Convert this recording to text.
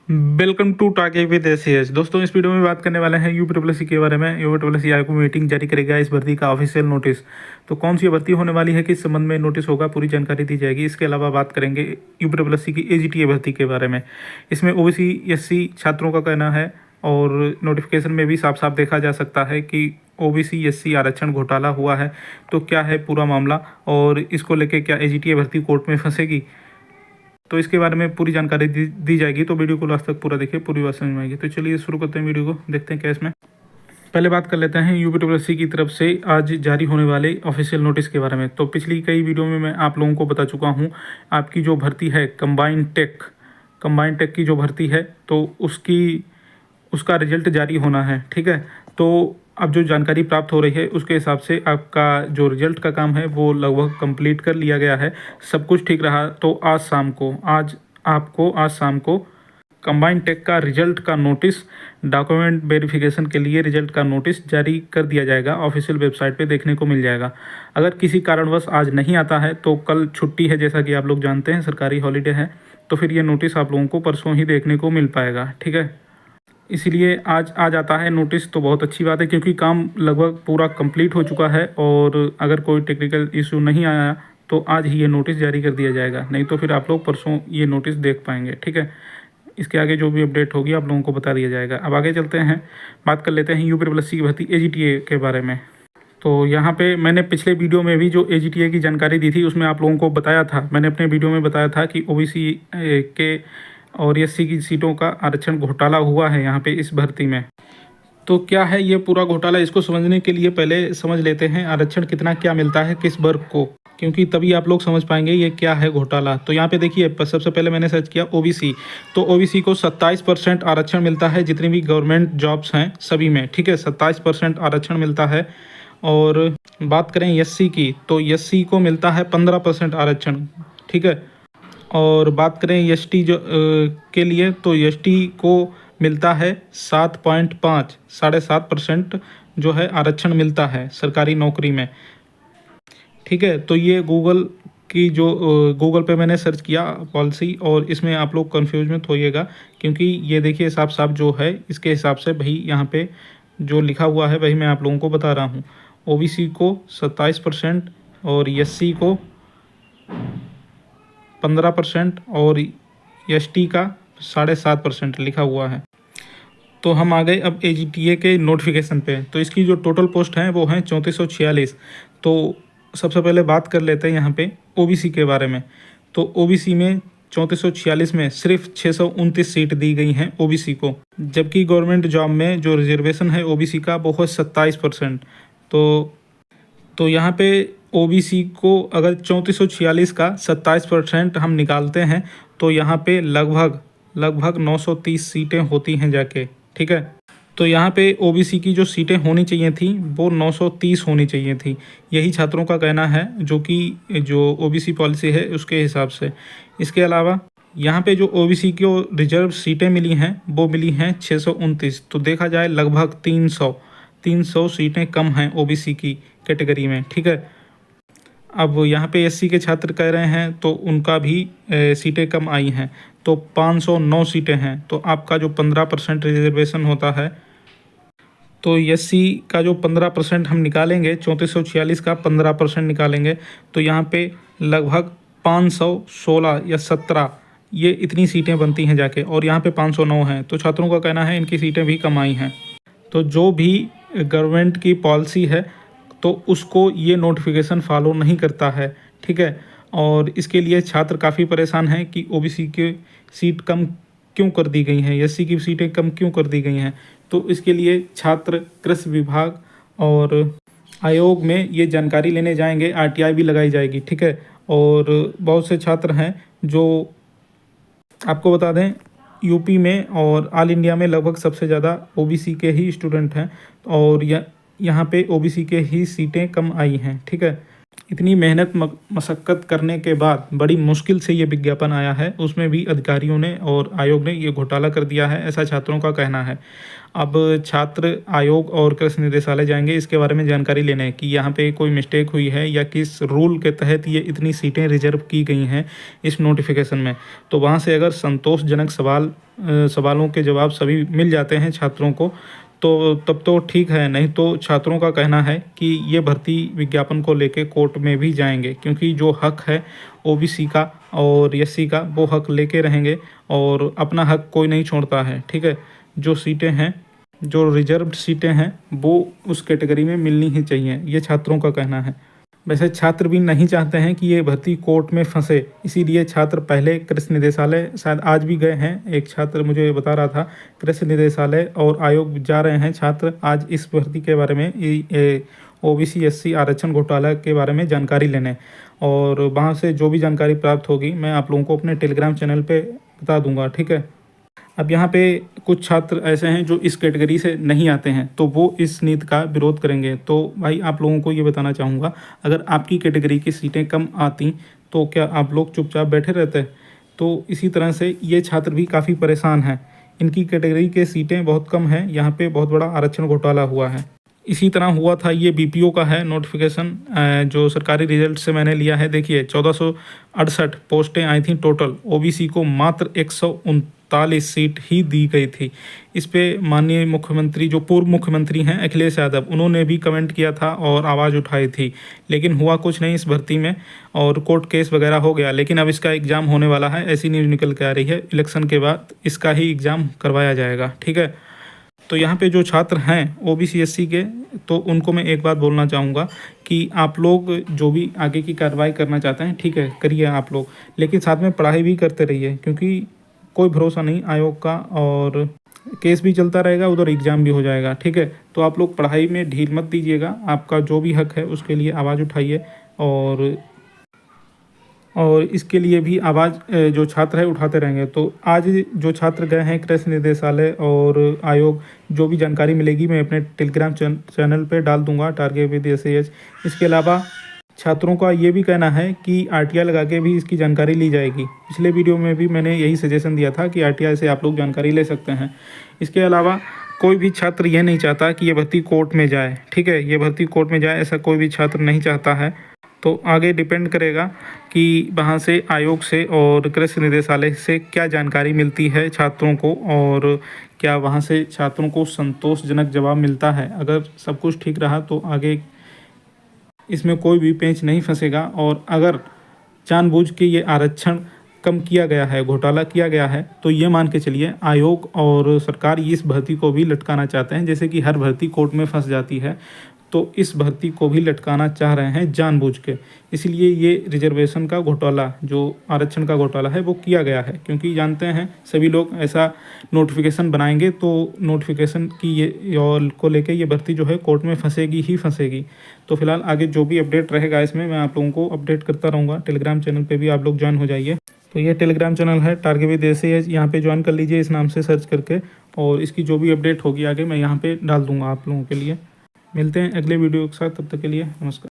Welcome to टाके with ACS. दोस्तों, इस वीडियो में बात करने वाले हैं यूपीएससी के बारे में। यूपीएससी आयोग मीटिंग जारी करेगा इस भर्ती का ऑफिशियल नोटिस। तो कौन सी भर्ती होने वाली है, किस संबंध में नोटिस होगा, पूरी जानकारी दी जाएगी। इसके अलावा बात करेंगे यूपीएससी की एजीटीए भर्ती के बारे में। इसमें ओबीसी एससी छात्रों का कहना है और नोटिफिकेशन में भी साफ साफ देखा जा सकता है कि ओबीसी एससी आरक्षण घोटाला हुआ है। तो क्या है पूरा मामला और इसको लेके क्या एजीटीए भर्ती कोर्ट में फंसेगी, तो इसके बारे में पूरी जानकारी दी जाएगी। तो वीडियो को लास्ट तक पूरा देखिए, पूरी बात समझ में आएगी। तो चलिए शुरू करते हैं वीडियो को, देखते हैं क्या इसमें। पहले बात कर लेते हैं यूपीएससी की तरफ से आज जारी होने वाले ऑफिशियल नोटिस के बारे में। तो पिछली कई वीडियो में मैं आप लोगों को बता चुका हूँ, आपकी जो भर्ती है कंबाइंड टेक की जो भर्ती है, तो उसका रिजल्ट जारी होना है। ठीक है, तो अब जो जानकारी प्राप्त हो रही है उसके हिसाब से आपका जो रिजल्ट का काम है वो लगभग कंप्लीट कर लिया गया है। सब कुछ ठीक रहा तो आज शाम को कंबाइंड टेक का रिजल्ट का नोटिस, डॉक्यूमेंट वेरिफिकेशन के लिए रिजल्ट का नोटिस जारी कर दिया जाएगा। ऑफिशियल वेबसाइट पे देखने को मिल जाएगा। अगर किसी कारणवश आज नहीं आता है तो कल छुट्टी है, जैसा कि आप लोग जानते हैं, सरकारी हॉलीडे है, तो फिर ये नोटिस आप लोगों को परसों ही देखने को मिल पाएगा। ठीक है, इसलिए आज आ जाता है नोटिस तो बहुत अच्छी बात है, क्योंकि काम लगभग पूरा कंप्लीट हो चुका है। और अगर कोई टेक्निकल इशू नहीं आया तो आज ही ये नोटिस जारी कर दिया जाएगा, नहीं तो फिर आप लोग परसों ये नोटिस देख पाएंगे। ठीक है, इसके आगे जो भी अपडेट होगी आप लोगों को बता दिया जाएगा। अब आगे चलते हैं, बात कर लेते हैं यूपीएससी की भर्ती एजीटीए के बारे में। तो यहाँ पे मैंने पिछले वीडियो में भी जो एजीटीए की जानकारी दी थी उसमें आप लोगों को बताया था, मैंने अपने वीडियो में बताया था कि ओबीसी के और एससी की सीटों का आरक्षण घोटाला हुआ है यहाँ पे इस भर्ती में। तो क्या है ये पूरा घोटाला, इसको समझने के लिए पहले समझ लेते हैं आरक्षण कितना क्या मिलता है किस वर्ग को, क्योंकि तभी आप लोग समझ पाएंगे ये क्या है घोटाला। तो यहाँ पे देखिए, सबसे पहले मैंने सर्च किया ओबीसी, तो ओबीसी को 27% आरक्षण मिलता है जितनी भी गवर्नमेंट जॉब्स हैं सभी में। ठीक है, 27% आरक्षण मिलता है। और बात करें एससी की, तो एससी को मिलता है 15% आरक्षण। ठीक है, और बात करें एसटी जो के लिए, तो एसटी को मिलता है 7.5% जो है आरक्षण मिलता है सरकारी नौकरी में। ठीक है, तो ये गूगल पे मैंने सर्च किया पॉलिसी, और इसमें आप लोग कन्फ्यूज मत होइएगा, क्योंकि ये देखिए साफ साफ जो है इसके हिसाब से भाई यहाँ पे जो लिखा हुआ है वही मैं आप लोगों को बता रहा हूँ। ओबीसी को 27% और एससी को 15% और एसटी का 7.5% लिखा हुआ है। तो हम आ गए अब एजीटीए के नोटिफिकेशन पे। तो इसकी जो टोटल पोस्ट हैं वो हैं 3446। तो सबसे पहले बात कर लेते हैं यहाँ पे ओबीसी के बारे में। तो ओबीसी में 3446 में सिर्फ 629 सीट दी गई हैं ओबीसी को, जबकि गवर्नमेंट जॉब में जो रिजर्वेशन है ओबीसी का वो है 27%। तो यहाँ पे ओबीसी को अगर 3446 का 27% हम निकालते हैं तो यहाँ पे लगभग 930 सीटें होती हैं जाके। ठीक है, तो यहाँ पे ओबीसी की जो सीटें होनी चाहिए थी वो 930 होनी चाहिए थी, यही छात्रों का कहना है, जो ओबीसी पॉलिसी है उसके हिसाब से। इसके अलावा यहाँ पे जो ओबीसी को रिजर्व सीटें मिली हैं वो मिली हैं 629। तो देखा जाए लगभग 300 सीटें कम हैं ओबीसी की कैटेगरी में। ठीक है, अब यहाँ पे एससी के छात्र कह रहे हैं तो उनका भी सीटें कम आई हैं, तो 509 सीटें हैं। तो आपका जो 15% रिजर्वेशन होता है, तो एससी का जो 15% हम निकालेंगे, 3446 का 15% निकालेंगे, तो यहाँ पे लगभग 516 या 17 ये इतनी सीटें बनती हैं जाके, और यहाँ पे 509 हैं। तो छात्रों का कहना है इनकी सीटें भी कम आई हैं। तो जो भी गवर्नमेंट की पॉलिसी है तो उसको ये नोटिफिकेशन फॉलो नहीं करता है। ठीक है, और इसके लिए छात्र काफ़ी परेशान हैं कि ओबीसी की सीट कम क्यों कर दी गई हैं, एससी की सीटें कम क्यों कर दी गई हैं। तो इसके लिए छात्र कृषि विभाग और आयोग में ये जानकारी लेने जाएंगे, आरटीआई भी लगाई जाएगी। ठीक है, और बहुत से छात्र हैं जो, आपको बता दें, यूपी में और ऑल इंडिया में लगभग सबसे ज़्यादा ओबीसी के ही स्टूडेंट हैं, और यहाँ पे ओबीसी के ही सीटें कम आई हैं। ठीक है, इतनी मेहनत मशक्क़त करने के बाद बड़ी मुश्किल से ये विज्ञापन आया है, उसमें भी अधिकारियों ने और आयोग ने ये घोटाला कर दिया है, ऐसा छात्रों का कहना है। अब छात्र आयोग और कृषि निदेशालय जाएंगे इसके बारे में जानकारी लेने कि यहाँ पे कोई मिस्टेक हुई है या किस रूल के तहत ये इतनी सीटें रिजर्व की गई हैं इस नोटिफिकेशन में। तो वहाँ से अगर संतोषजनक सवाल सवालों के जवाब सभी मिल जाते हैं छात्रों को तो तब तो ठीक है, नहीं तो छात्रों का कहना है कि ये भर्ती विज्ञापन को लेके कोर्ट में भी जाएंगे, क्योंकि जो हक है ओबीसी का और एससी का वो हक लेके रहेंगे और अपना हक कोई नहीं छोड़ता है। ठीक है, जो सीटें हैं, जो रिजर्व्ड सीटें हैं वो उस कैटेगरी में मिलनी ही चाहिए, ये छात्रों का कहना है। वैसे छात्र भी नहीं चाहते हैं कि ये भर्ती कोर्ट में फंसे, इसीलिए छात्र पहले कृषि निदेशालय, शायद आज भी गए हैं, एक छात्र मुझे बता रहा था, कृषि निदेशालय और आयोग जा रहे हैं छात्र आज इस भर्ती के बारे में, ओबीसी एससी आरक्षण घोटाला के बारे में जानकारी लेने, और वहाँ से जो भी जानकारी प्राप्त होगी मैं आप लोगों को अपने टेलीग्राम चैनल पे बता दूंगा। ठीक है, अब यहाँ पे कुछ छात्र ऐसे हैं जो इस कैटेगरी से नहीं आते हैं तो वो इस नीति का विरोध करेंगे। तो भाई आप लोगों को ये बताना चाहूँगा, अगर आपकी कैटेगरी की सीटें कम आती तो क्या आप लोग चुपचाप बैठे रहते? तो इसी तरह से ये छात्र भी काफ़ी परेशान हैं, इनकी कैटेगरी के सीटें बहुत कम हैं, यहाँ पे बहुत बड़ा आरक्षण घोटाला हुआ है। इसी तरह हुआ था, ये बीपीओ का है नोटिफिकेशन, जो सरकारी रिजल्ट से मैंने लिया है। देखिए 1468 पोस्टें आई थी टोटल, ओबीसी को मात्र 139 सीट ही दी गई थी। इस पे माननीय मुख्यमंत्री, जो पूर्व मुख्यमंत्री हैं अखिलेश यादव, उन्होंने भी कमेंट किया था और आवाज़ उठाई थी, लेकिन हुआ कुछ नहीं इस भर्ती में और कोर्ट केस वगैरह हो गया। लेकिन अब इसका एग्ज़ाम होने वाला है, ऐसी न्यूज़ निकल के आ रही है, इलेक्शन के बाद इसका ही एग्ज़ाम करवाया जाएगा। ठीक है, तो यहाँ पे जो छात्र हैं ओबीसी एससी के, तो उनको मैं एक बात बोलना चाहूँगा कि आप लोग जो भी आगे की कार्रवाई करना चाहते हैं ठीक है करिए आप लोग, लेकिन साथ में पढ़ाई भी करते रहिए, क्योंकि कोई भरोसा नहीं आयोग का, और केस भी चलता रहेगा, उधर एग्ज़ाम भी हो जाएगा। ठीक है, तो आप लोग पढ़ाई में ढील मत दीजिएगा, आपका जो भी हक है उसके लिए आवाज़ उठाइए, और इसके लिए भी आवाज़ जो छात्र है उठाते रहेंगे। तो आज जो छात्र गए हैं कृषि निदेशालय और आयोग, जो भी जानकारी मिलेगी मैं अपने टेलीग्राम चैनल पे डाल दूंगा, टारगेट विद एसएएच। इसके अलावा छात्रों का ये भी कहना है कि आरटीआई लगा के भी इसकी जानकारी ली जाएगी। पिछले वीडियो में भी मैंने यही सजेशन दिया था कि आरटीआई से आप लोग जानकारी ले सकते हैं। इसके अलावा कोई भी छात्र ये नहीं चाहता कि ये भर्ती कोर्ट में जाए। ठीक है, ये भर्ती कोर्ट में जाए ऐसा कोई भी छात्र नहीं चाहता है। तो आगे डिपेंड करेगा कि वहाँ से आयोग से और कृषि निदेशालय से क्या जानकारी मिलती है छात्रों को, और क्या वहाँ से छात्रों को संतोषजनक जवाब मिलता है। अगर सब कुछ ठीक रहा तो आगे इसमें कोई भी पेंच नहीं फंसेगा, और अगर जानबूझ के ये आरक्षण कम किया गया है, घोटाला किया गया है, तो ये मान के चलिए आयोग और सरकार इस भर्ती को भी लटकाना चाहते हैं। जैसे कि हर भर्ती कोर्ट में फंस जाती है, तो इस भर्ती को भी लटकाना चाह रहे हैं जानबूझ के। इसलिए ये रिजर्वेशन का घोटाला, जो आरक्षण का घोटाला है, वो किया गया है, क्योंकि जानते हैं सभी लोग ऐसा नोटिफिकेशन बनाएंगे तो नोटिफिकेशन की ये और को लेके ये भर्ती जो है कोर्ट में फंसेगी ही फंसेगी। तो फिलहाल आगे जो भी अपडेट रहेगा इसमें मैं आप लोगों को अपडेट करता रहूँगा। टेलीग्राम चैनल पर भी आप लोग ज्वाइन हो जाइए। तो ये टेलीग्राम चैनल है टारगेट विद एसएएच, यहाँ पे ज्वाइन कर लीजिए इस नाम से सर्च करके, और इसकी जो भी अपडेट होगी आगे मैं यहाँ पे डाल दूँगा आप लोगों के लिए। मिलते हैं अगले वीडियो के साथ, तब तक के लिए नमस्कार।